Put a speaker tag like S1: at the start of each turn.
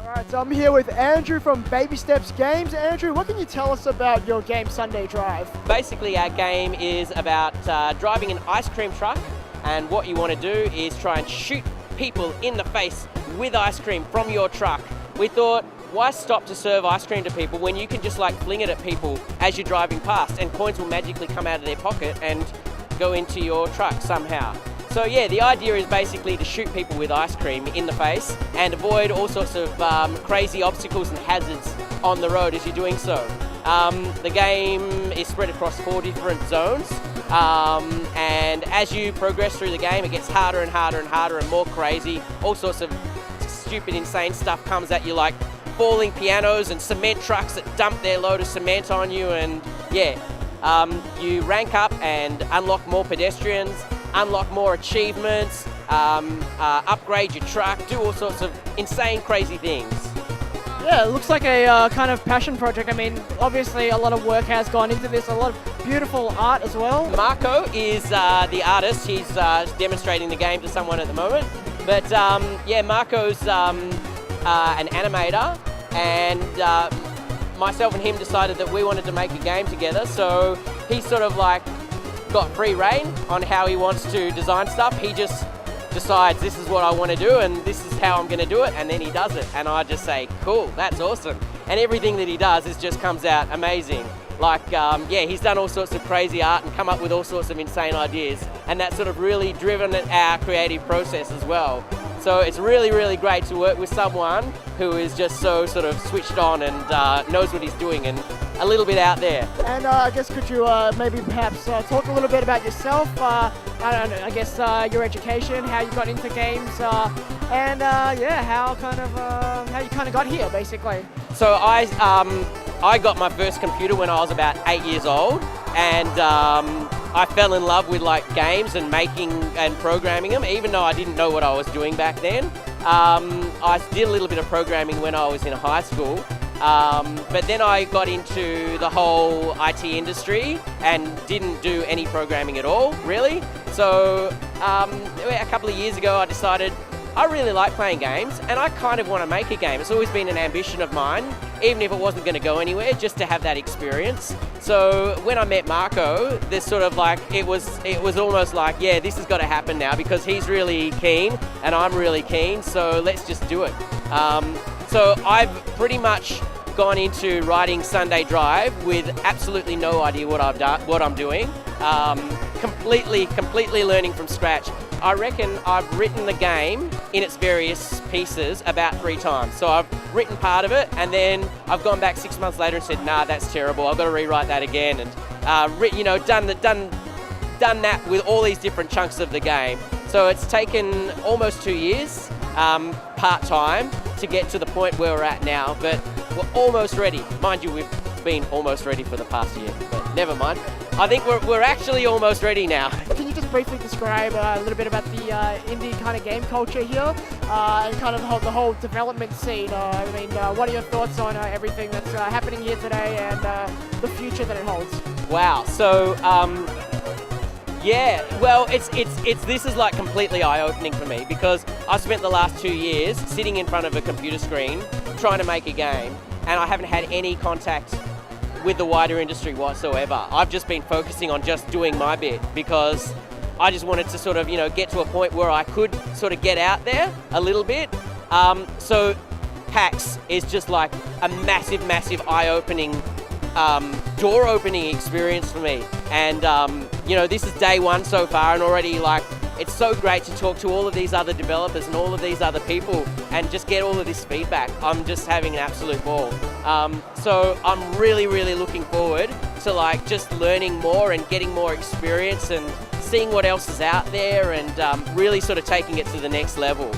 S1: Alright, so I'm here with Andrew from Baby Steps Games. Andrew, what can you tell us about your game Sunday Drive?
S2: Basically, our game is about driving an ice cream truck, and what you want to do is try and shoot people in the face with ice cream from your truck. We thought, why stop to serve ice cream to people when you can just like fling it at people as you're driving past and coins will magically come out of their pocket and go into your truck somehow. So yeah, the idea is basically to shoot people with ice cream in the face and avoid all sorts of crazy obstacles and hazards on the road as you're doing so. The game is spread across 4 different zones, and as you progress through the game, it gets harder and harder and harder and more crazy. All sorts of stupid, insane stuff comes at you, like falling pianos and cement trucks that dump their load of cement on you, and yeah, you rank up and unlock more pedestrians, unlock more achievements, upgrade your truck, do all sorts of insane, crazy things.
S1: Yeah, it looks like a kind of passion project. I mean, obviously a lot of work has gone into this, a lot of beautiful art as well.
S2: Marco is the artist. He's demonstrating the game to someone at the moment. But yeah, Marco's an animator, and myself and him decided that we wanted to make a game together. So he's sort of like got free reign on how he wants to design stuff. He just decides this is what I want to do and this is how I'm going to do it, and then he does it, and I just say cool, that's awesome, and everything that he does just comes out amazing. Like yeah, he's done all sorts of crazy art and come up with all sorts of insane ideas, and that's sort of really driven our creative process as well. So it's really, really great to work with someone who is just so sort of switched on and knows what he's doing and a little bit out there.
S1: And I guess could you maybe perhaps talk a little bit about yourself, I don't know, I guess your education, how you got into games, and yeah, how you kind of got here basically.
S2: So I got my first computer when I was about 8 years old, and I fell in love with like games and making and programming them, even though I didn't know what I was doing back then. I did a little bit of programming when I was in high school, but then I got into the whole IT industry and didn't do any programming at all, really. So a couple of years ago I decided I really like playing games and I kind of want to make a game. It's always been an ambition of mine, even if it wasn't going to go anywhere, just to have that experience. So when I met Marco, this sort of like, it was almost like, yeah, this has got to happen now because he's really keen and I'm really keen, so let's just do it. So I've pretty much gone into writing Sunday Drive with absolutely no idea what I'm doing, completely learning from scratch. I reckon I've written the game in its various pieces about 3 times. So I've written part of it, and then I've gone back 6 months later and said, nah, that's terrible, I've got to rewrite that again, and done that with all these different chunks of the game. So it's taken almost 2 years, part-time, to get to the point where we're at now, but we're almost ready. Mind you, we've been almost ready for the past year, but never mind. I think we're actually almost ready now.
S1: Can you just briefly describe a little bit about the indie kind of game culture here, and kind of the whole development scene? I mean, what are your thoughts on everything that's happening here today and the future that it holds?
S2: Wow. So yeah, well, this is like completely eye-opening for me because I've spent the last 2 years sitting in front of a computer screen trying to make a game, and I haven't had any contact with the wider industry whatsoever. I've just been focusing on just doing my bit because I just wanted to sort of, get to a point where I could sort of get out there a little bit. So PAX is just like a massive eye-opening, door-opening experience for me. And, this is day 1 so far, and already like, it's so great to talk to all of these other developers and all of these other people and just get all of this feedback. I'm just having an absolute ball. So I'm really looking forward to like just learning more and getting more experience and seeing what else is out there and really sort of taking it to the next level.